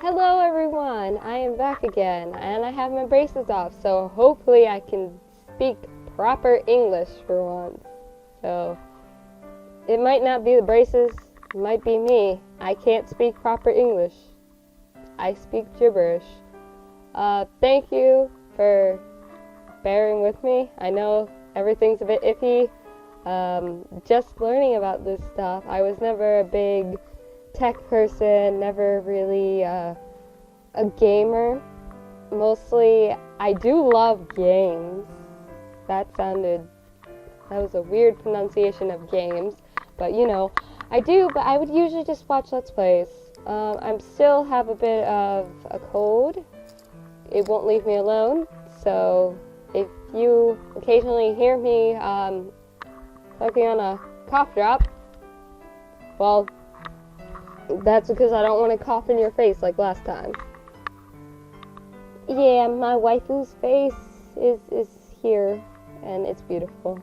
Hello everyone, I am back again and I have my braces off, so hopefully I can speak proper English for once. So it might not be the braces, it might be me. I can't speak proper English. I speak gibberish. Thank you for bearing with me. I know everything's a bit iffy. Just learning about this stuff. I was never a big tech person, never really a gamer. Mostly, I do love games. That was a weird pronunciation of games, but you know, I do, but I would usually just watch Let's Plays. I still have a bit of a cold. It won't leave me alone, so if you occasionally hear me talking on a cough drop, well, that's because I don't want to cough in your face like last time. Yeah, my waifu's face is here, and it's beautiful.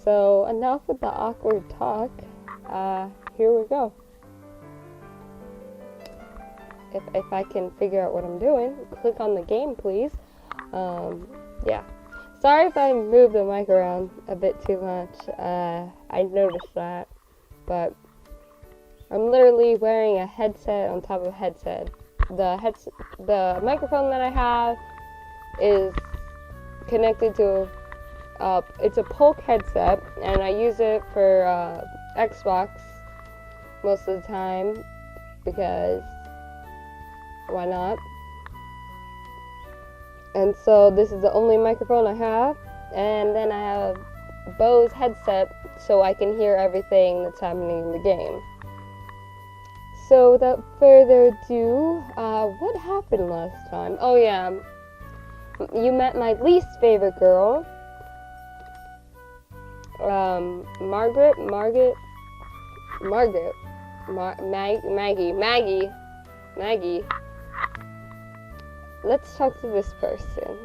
So, enough with the awkward talk. Here we go. If I can figure out what I'm doing, click on the game, please. Yeah. Sorry if I move the mic around a bit too much. I noticed that, but I'm literally wearing a headset on top of a headset. The microphone that I have is connected to it's a Polk headset, and I use it for Xbox most of the time because why not? And so this is the only microphone I have, and then I have Bose headset so I can hear everything that's happening in the game. So without further ado, what happened last time? Oh yeah, you met my least favorite girl, Maggie. Let's talk to this person.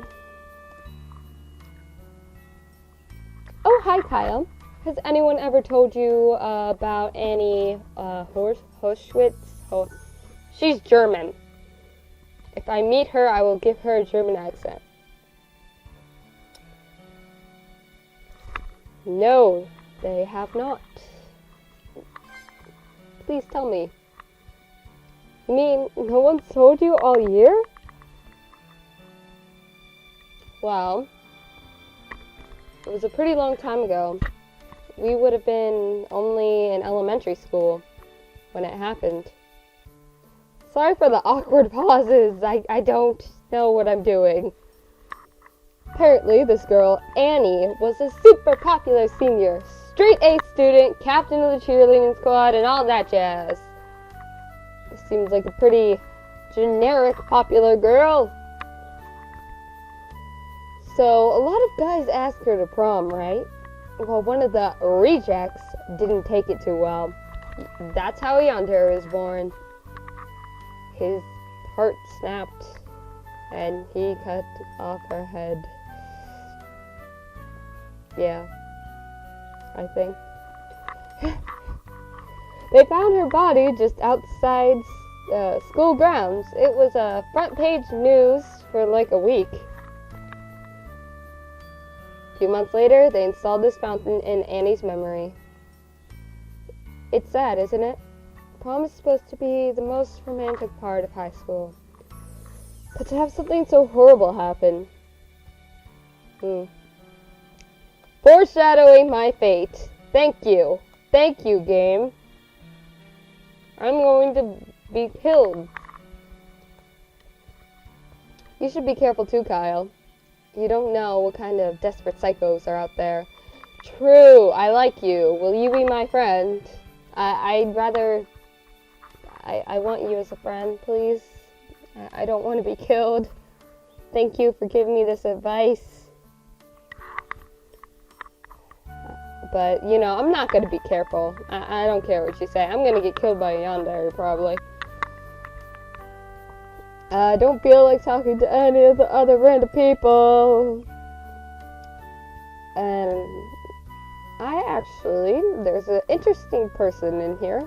Oh, hi Kyle. Has anyone ever told you about Annie Hoschwitz? She's German. If I meet her, I will give her a German accent. No, they have not. Please tell me. You mean no one's told you all year? Well, it was a pretty long time ago. We would have been only in elementary school when it happened. Sorry for the awkward pauses. I don't know what I'm doing. Apparently, this girl, Annie, was a super popular senior, straight A student, captain of the cheerleading squad, and all that jazz. This seems like a pretty generic popular girl. So, a lot of guys asked her to prom, right? Well, one of the rejects didn't take it too well. That's how a yandere is born. His heart snapped, and he cut off her head. Yeah, I think. They found her body just outside school grounds. It was front page news for like a week. A few months later, they installed this fountain in Annie's memory. It's sad, isn't it? Prom is supposed to be the most romantic part of high school. But to have something so horrible happen. Foreshadowing my fate. Thank you. Thank you, game. I'm going to be killed. You should be careful too, Kyle. You don't know what kind of desperate psychos are out there. True, I like you. Will you be my friend? I'd rather... I want you as a friend, please. I don't want to be killed. Thank you for giving me this advice. But, you know, I'm not going to be careful. I don't care what you say. I'm going to get killed by a yandere, probably. I don't feel like talking to any of the other random people. And there's an interesting person in here.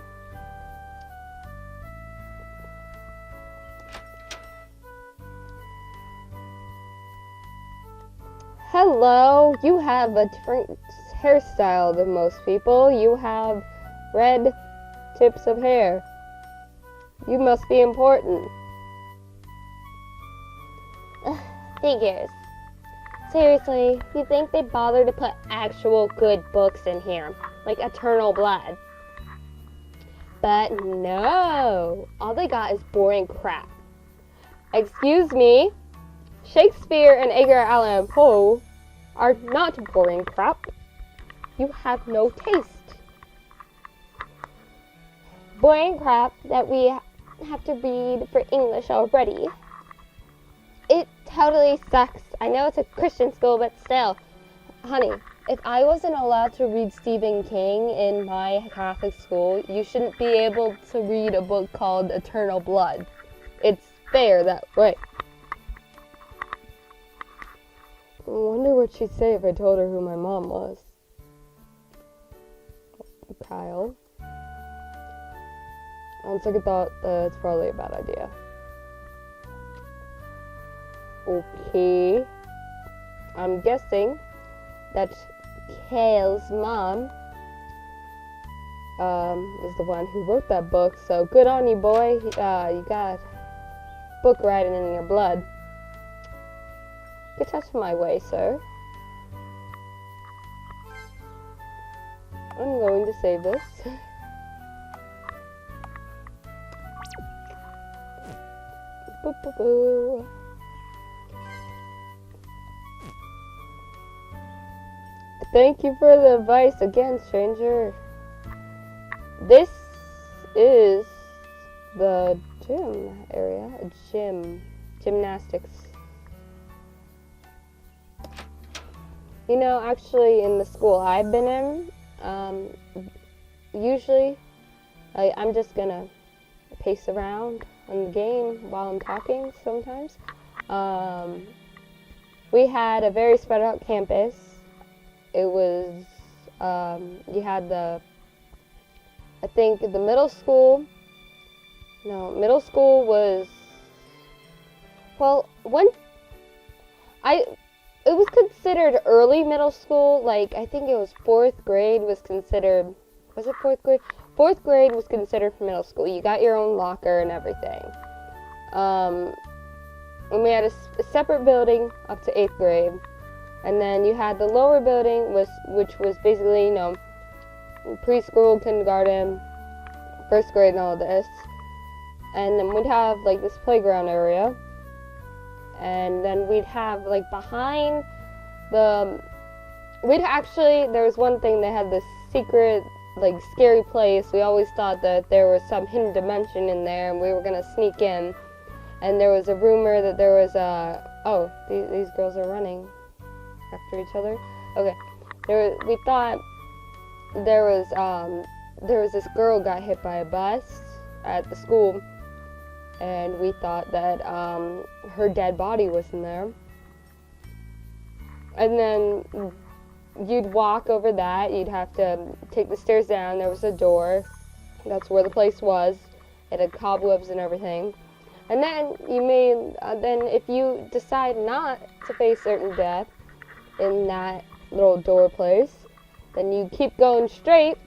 Hello, you have a different hairstyle than most people. You have red tips of hair. You must be important. Figures. Seriously, you think they bother to put actual good books in here, like Eternal Blood? But no, all they got is boring crap. Excuse me, Shakespeare and Edgar Allan Poe are not boring crap. You have no taste. Boring crap that we have to read for English already. It totally sucks. I know it's a Christian school, but still. Honey, if I wasn't allowed to read Stephen King in my Catholic school, you shouldn't be able to read a book called Eternal Blood. It's fair that way. I wonder what she'd say if I told her who my mom was. Kyle. On second thought, it's probably a bad idea. Okay. I'm guessing that Kyle's mom is the one who wrote that book, so good on you, boy. You got book writing in your blood. Get out of my way, sir. I'm going to save this. Boo boo boo. Thank you for the advice again, stranger. This is the gym area. Gymnastics. You know, actually, in the school I've been in, usually, I'm just gonna pace around on the game while I'm talking sometimes. We had a very spread out campus. It was, you had I think the middle school was, well, it was considered early middle school, like, I think it was 4th grade was considered, was it 4th grade? 4th grade was considered for middle school. You got your own locker and everything. And we had a separate building up to 8th grade. And then you had the lower building, which was basically, you know, preschool, kindergarten, 1st grade and all of this. And then we'd have, like, this playground area. And then we'd have, like, behind there was one thing, they had this secret, like, scary place. We always thought that there was some hidden dimension in there, and we were gonna sneak in. And there was a rumor that there was these girls are running after each other. Okay, we thought there was this girl got hit by a bus at the school, and we thought that her dead body was in there. And then you'd walk over that. You'd have to take the stairs down. There was a door. That's where the place was. It had cobwebs and everything. And then then if you decide not to face certain death in that little door place, then you keep going straight,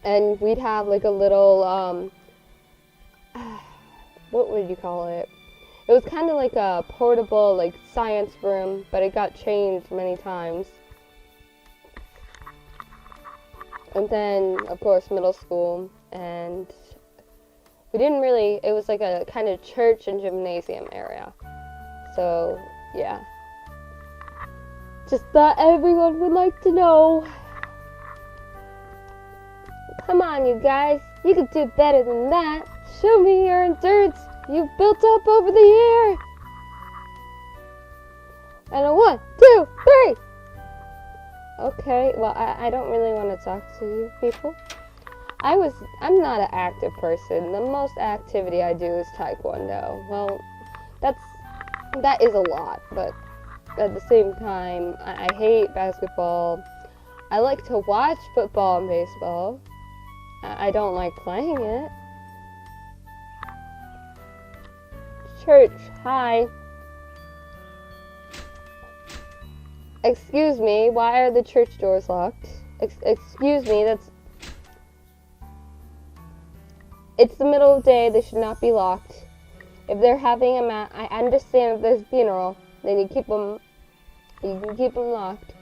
and we'd have like a little, what would you call it? It was kind of like a portable, like, science room, but it got changed many times. And then, of course, middle school, and it was like a kind of church and gymnasium area. So, yeah. Just thought everyone would like to know. Come on, you guys. You can do better than that. Show me your endurance you've built up over the year. And a 1, 2, 3. Okay, well, I don't really want to talk to you people. I'm not an active person. The most activity I do is taekwondo. Well, that is a lot, but at the same time, I hate basketball. I like to watch football and baseball. I don't like playing it. Church, hi. Excuse me, why are the church doors locked? Excuse me, it's the middle of the day, they should not be locked. If they're having a I understand if there's a funeral, then you can keep them locked.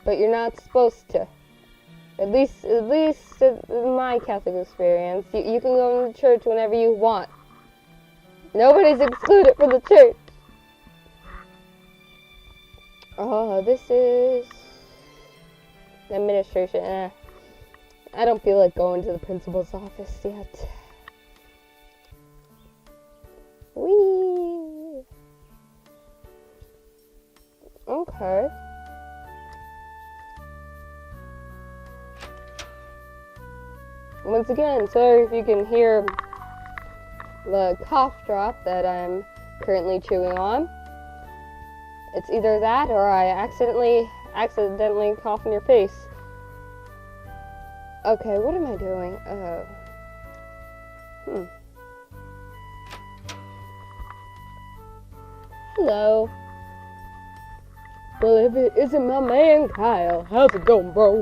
But you're not supposed to. At least in my Catholic experience, you can go to church whenever you want. Nobody's excluded from the church. Oh, this is administration. I don't feel like going to the principal's office yet. Whee! Okay. Once again, sorry if you can hear the cough drop that I'm currently chewing on. It's either that or I accidentally cough in your face. Okay, what am I doing? Hello. Well, if it isn't my man Kyle, how's it going, bro?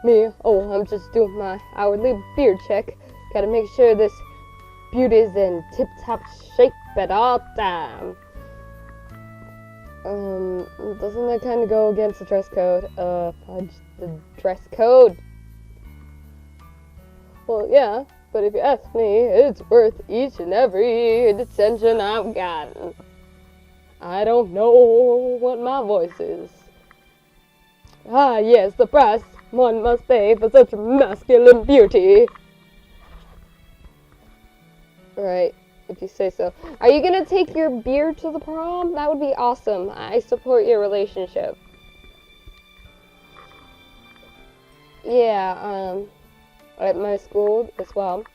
Me? Oh, I'm just doing my hourly beard check. Gotta make sure this beauty's in tip-top shape at all time. Doesn't that kind of go against the dress code? Fudge the dress code. Well, yeah, but if you ask me, it's worth each and every detention I've gotten. I don't know what my voice is. Ah, yes, the price one must pay for such masculine beauty. Right, if you say so. Are you gonna take your beard to the prom? That would be awesome. I support your relationship. Yeah, at my school as well,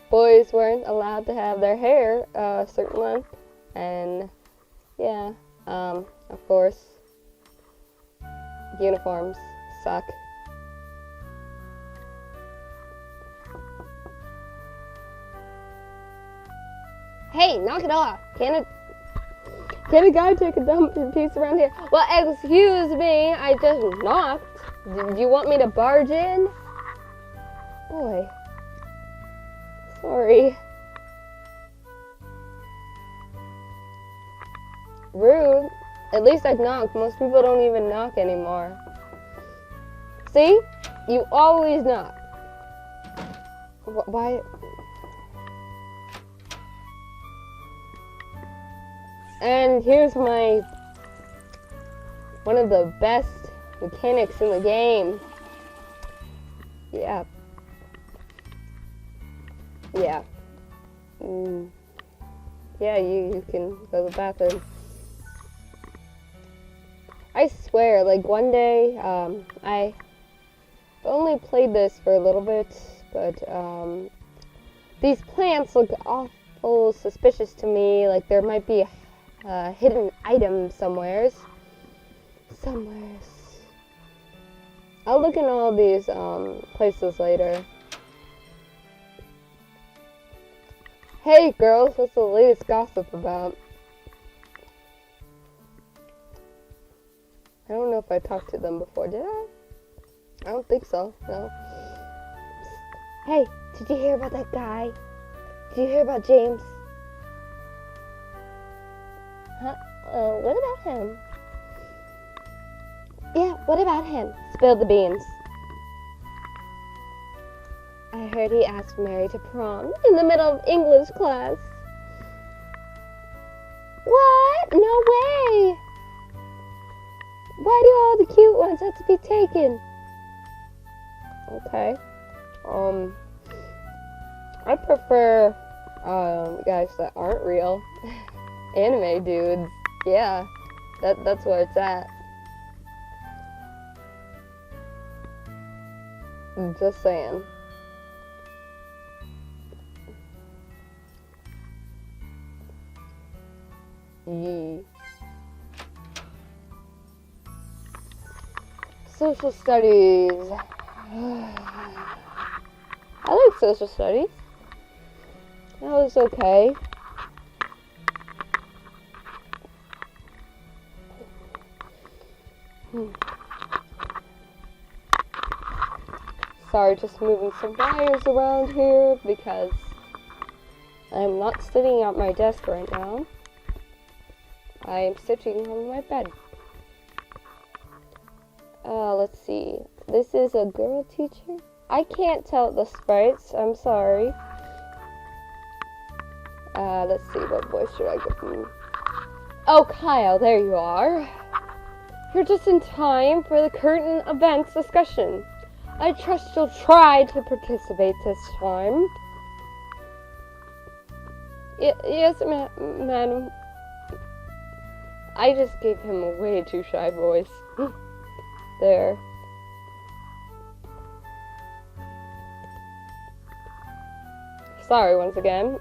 boys weren't allowed to have their hair a certain length, and yeah, of course, uniforms suck. Hey, knock it off! Can a guy take a dump in peace around here? Well, excuse me, I just knocked. Do you want me to barge in? Boy. Sorry. Rude. At least I knocked. Most people don't even knock anymore. See? You always knock. Why? And here's one of the best mechanics in the game. Yeah. Yeah. Yeah, you can go to the bathroom. I swear, like one day, I only played this for a little bit, but these plants look awful suspicious to me. Like there might be a hidden item somewheres. I'll look in all these places later. Hey girls, what's the latest gossip about? I don't know if I talked to them before, did I? I don't think so, no. Hey, did you hear about that guy? Did you hear about James? Huh? What about him? Yeah, what about him? Spill the beans. I heard he asked Mary to prom in the middle of English class. What? No way! Why do all the cute ones have to be taken? Okay. I prefer guys that aren't real. Anime dudes. Yeah. That's where it's at. Just saying. Yee. Social studies. I like social studies. That was okay. Sorry, just moving some wires around here because I'm not sitting at my desk right now. I am sitting on my bed. Let's see. This is a girl teacher? I can't tell the sprites. I'm sorry. Let's see. What voice should I give him? Oh, Kyle, there you are. You're just in time for the current events discussion. I trust you'll try to participate this time. Yes, madam. I just gave him a way too shy voice. There. Sorry once again.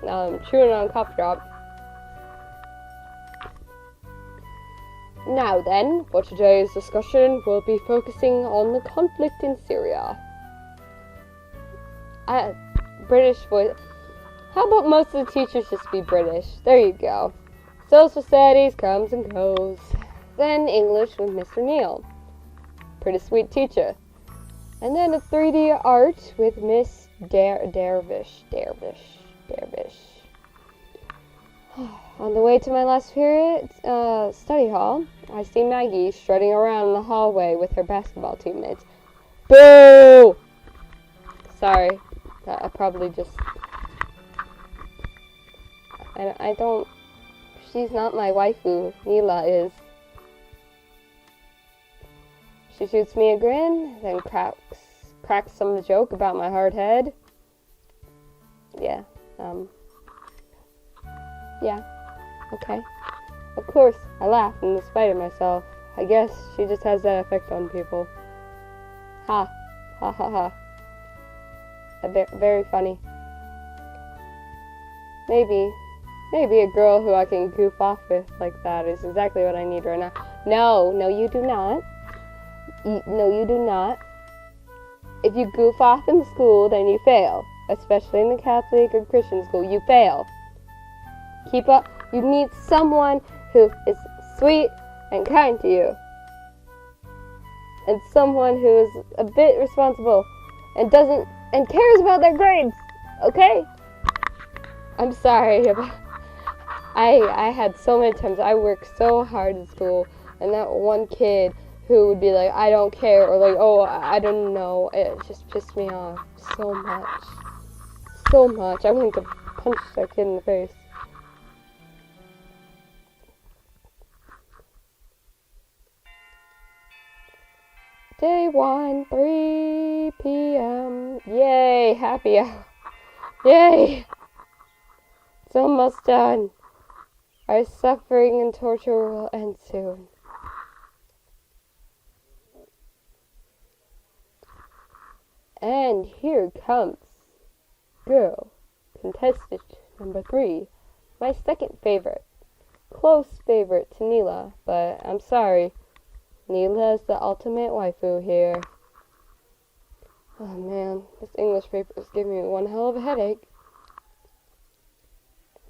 Chewing on a cough drop. Now then, for today's discussion, we'll be focusing on the conflict in Syria. British voice. How about most of the teachers just be British? There you go. Social studies comes and goes. Then English with Mr. Neil. Pretty sweet teacher. And then a 3D art with Miss Dervish. On the way to my last period, study hall, I see Maggie strutting around in the hallway with her basketball teammates. Boo! Sorry, I probably just... I don't... She's not my waifu. Neela is. She shoots me a grin, then cracks some joke about my hard head. Yeah, yeah, okay. Of course, I laugh in spite of myself. I guess she just has that effect on people. Ha, ha ha ha. Very funny. Maybe a girl who I can goof off with like that is exactly what I need right now. No, you do not. No, you do not. If you goof off in school, then you fail. Especially in the Catholic or Christian school, you fail. Keep up. You need someone who is sweet and kind to you. And someone who is a bit responsible and cares about their grades. Okay? I'm sorry about... I had so many times I worked so hard in school, and that one kid who would be like, I don't care, or like, oh, I don't know, it just pissed me off so much. So much. I wanted to punch that kid in the face. Day 1, 3 p.m. Yay, happy hour. Yay! It's almost done. Our suffering and torture will end soon. And here comes girl contestant number 3, my second favorite. Close favorite to Neela, but I'm sorry. Neela is the ultimate waifu here. Oh man, this English paper is giving me one hell of a headache.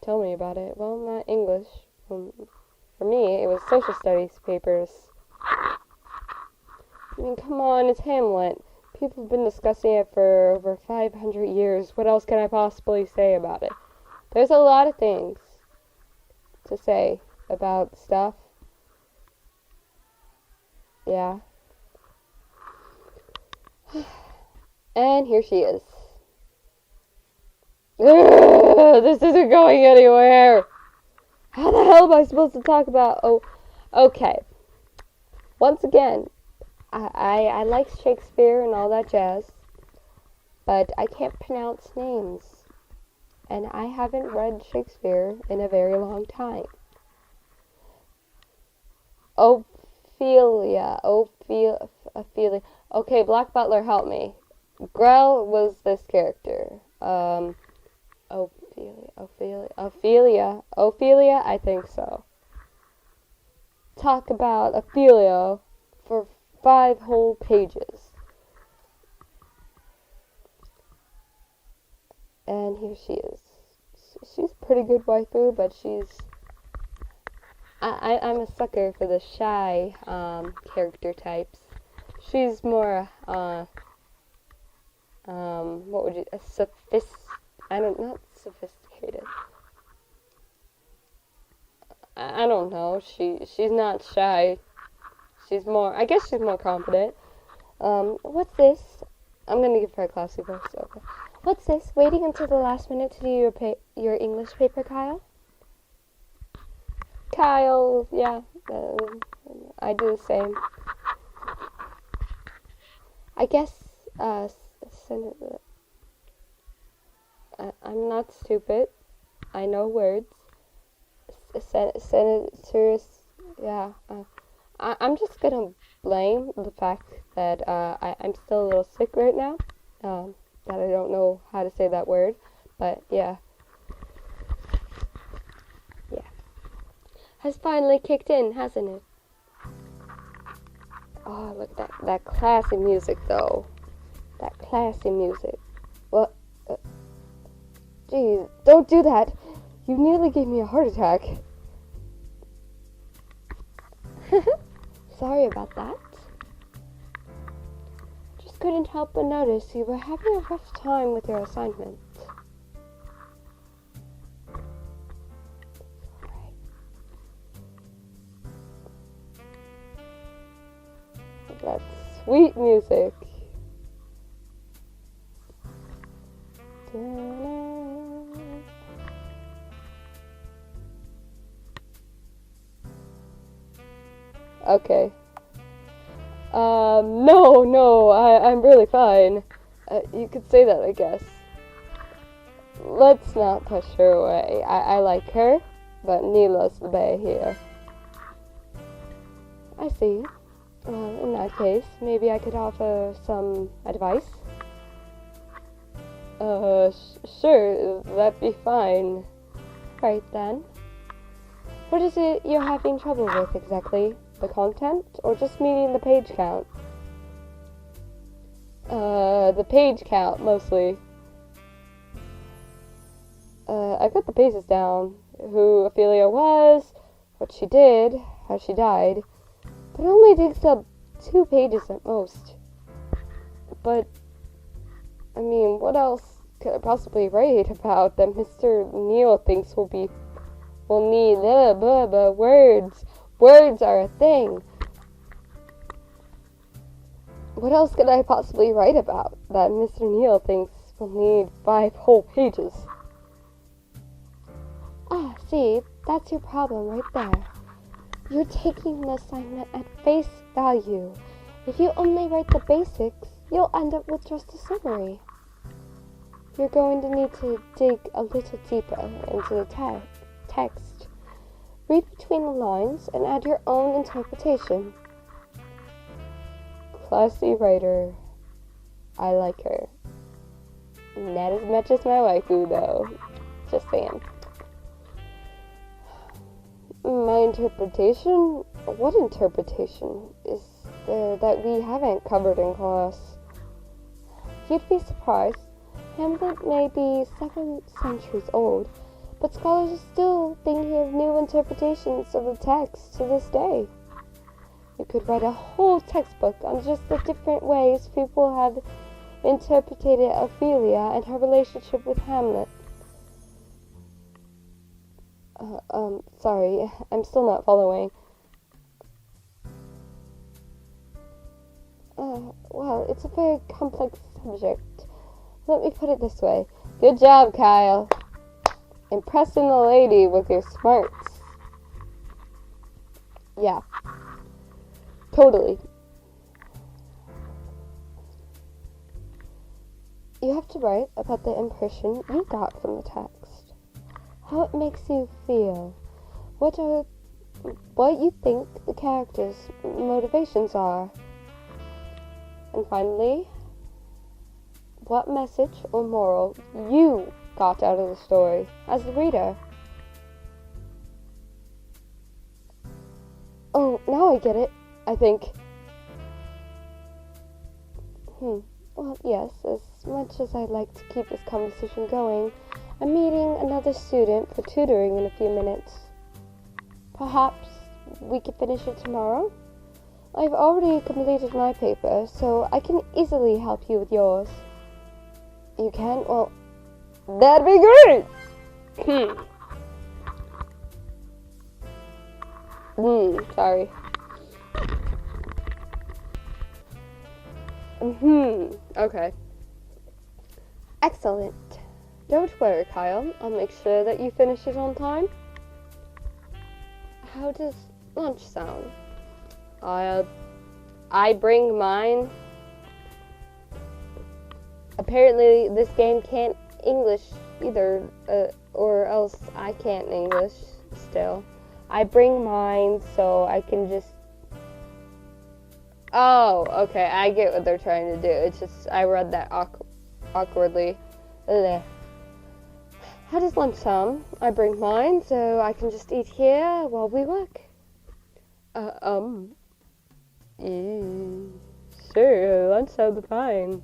Tell me about it. Well, not English. For me, it was social studies papers. I mean, come on, it's Hamlet. People have been discussing it for over 500 years. What else can I possibly say about it? There's a lot of things to say about stuff. Yeah. And here she is. Ugh, this isn't going anywhere. How the hell am I supposed to talk about? Oh, okay. Once again, I like Shakespeare and all that jazz, but I can't pronounce names, and I haven't read Shakespeare in a very long time. Ophelia. Okay, Black Butler, help me. Grell was this character. Ophelia, I think so. Talk about Ophelia for 5 whole pages. And here she is. She's pretty good waifu, but she's I'm a sucker for the shy character types. She's more what would you not sophisticated. I don't know. She's not shy. I guess she's more confident. What's this? I'm gonna give her a classy voice. Okay. What's this? Waiting until the last minute to do your English paper, Kyle? Kyle, yeah, I do the same. I guess, I'm not stupid. I know words. Senators, yeah. I'm just gonna blame the fact that I'm still a little sick right now. That I don't know how to say that word, but yeah. Yeah. Has finally kicked in, hasn't it? Oh, look at that classy music, though. That classy music. What? Jeez, don't do that. You nearly gave me a heart attack. Sorry about that. Just couldn't help but notice you were having a rough time with your assignment. Alright. That's sweet music. Okay. No, I'm really fine. You could say that, I guess. Let's not push her away. I like her, but needless to be here. I see. In that case, maybe I could offer some advice? Sure, that'd be fine. Right then. What is it you're having trouble with exactly? The content, or just meeting the page count? The page count, mostly. I got the pages down. Who Ophelia was, what she did, how she died. But it only takes up 2 pages at most. But, I mean, what else could I possibly write about that Mr. Neal thinks will need words? Words are a thing. What else could I possibly write about that Mr. Neal thinks will need 5 whole pages? Ah, see, that's your problem right there. You're taking the assignment at face value. If you only write the basics, you'll end up with just a summary. You're going to need to dig a little deeper into the text. Read between the lines and add your own interpretation. Classy writer. I like her. Not as much as my waifu, though. Just saying. My interpretation? What interpretation is there that we haven't covered in class? You'd be surprised. Hamlet may be 7 centuries old, but scholars are still thinking of new interpretations of the text to this day. You could write a whole textbook on just the different ways people have interpreted Ophelia and her relationship with Hamlet. Sorry, I'm still not following. Well, it's a very complex subject. Let me put it this way. Good job, Kyle. Impressing the lady with your smarts. Yeah. Totally. You have to write about the impression you got from the text. How it makes you feel. What you think the characters' motivations are. And finally, what message or moral you got out of the story as the reader. Oh, now I get it, I think. Well, yes, as much as I'd like to keep this conversation going, I'm meeting another student for tutoring in a few minutes. Perhaps we could finish it tomorrow? I've already completed my paper, so I can easily help you with yours. You can? Well, that'd be great! Sorry. Okay. Excellent. Don't worry, Kyle. I'll make sure that you finish it on time. How does lunch sound? I bring mine. Apparently, this game can't English either, or else I can't English still. I bring mine so I can just... Oh, okay, I get what they're trying to do. It's just, I read that awkwardly. Ugh. How does lunch sound? I bring mine so I can just eat here while we work. Sure, lunch sounds fine.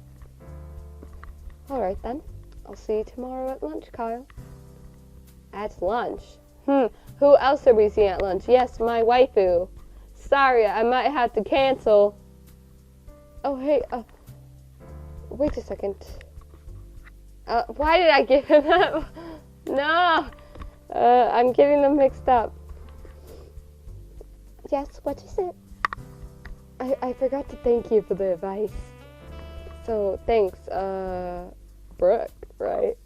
Alright then. I'll see you tomorrow at lunch, Kyle. At lunch? Who else are we seeing at lunch? Yes, my waifu. Sorry, I might have to cancel. Oh, hey, wait a second. Why did I give him that? No! I'm getting them mixed up. Yes, what is it? I forgot to thank you for the advice. So, thanks, Brooke, right?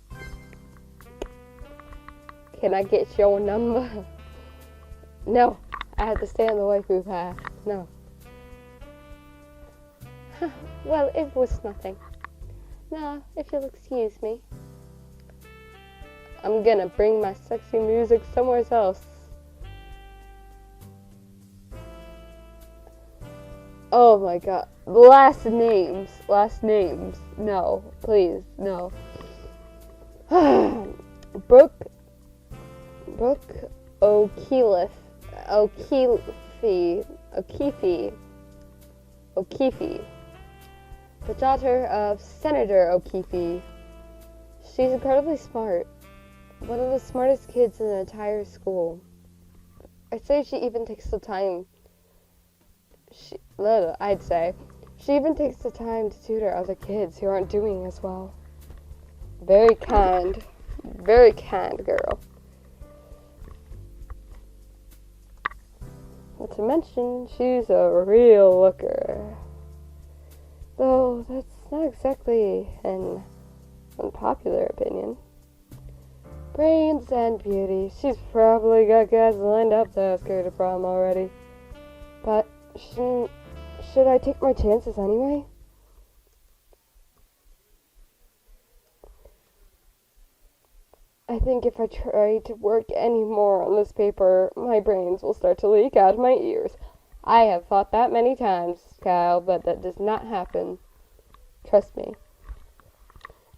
Can I get your number? No, I have to stay on the waifu path. No. Well, it was nothing. No, if you'll excuse me. I'm gonna bring my sexy music somewhere else. Oh my god. Last names. No, please, no. Brooke O'Keefe, the daughter of Senator O'Keefe. She's incredibly smart. One of the smartest kids in the entire school. I'd say she even takes the time. She even takes the time to tutor other kids who aren't doing as well. Very kind girl. Not to mention, she's a real looker. Though that's not exactly an unpopular opinion. Brains and beauty. She's probably got guys lined up to ask her to prom already. But should I take my chances anyway? I think if I try to work any more on this paper, my brains will start to leak out of my ears. I have thought that many times, Kyle, but that does not happen. Trust me.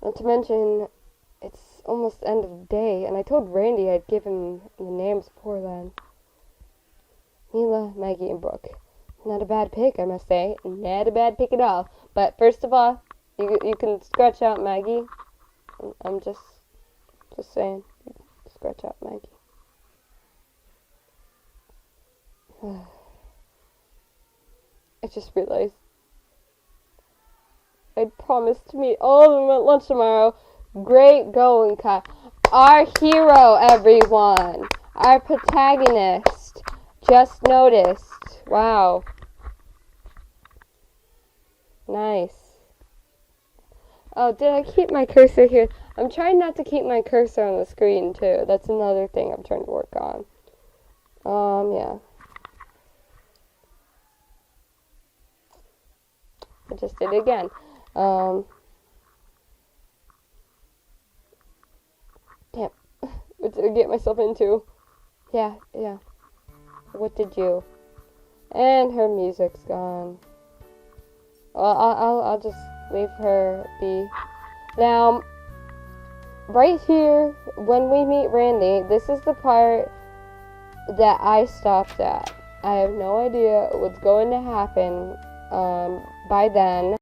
Not to mention, it's almost the end of the day, and I told Randy I'd give him the names before then. Mila, Maggie, and Brooke. Not a bad pick, I must say. Not a bad pick at all. But first of all, you can scratch out Maggie. I'm just saying. Scratch out Maggie. I just realized I'd promised to meet all of them at lunch tomorrow. Great going, Kyle. Our hero, everyone. Our protagonist. Just noticed. Wow. Nice. Oh, did I keep my cursor here? I'm trying not to keep my cursor on the screen, too. That's another thing I'm trying to work on. Yeah. I just did it again. Damn. What did I get myself into? Yeah. What did you? And her music's gone. Well, I'll just leave her be. Now, right here, when we meet Randy, this is the part that I stopped at. I have no idea what's going to happen by then.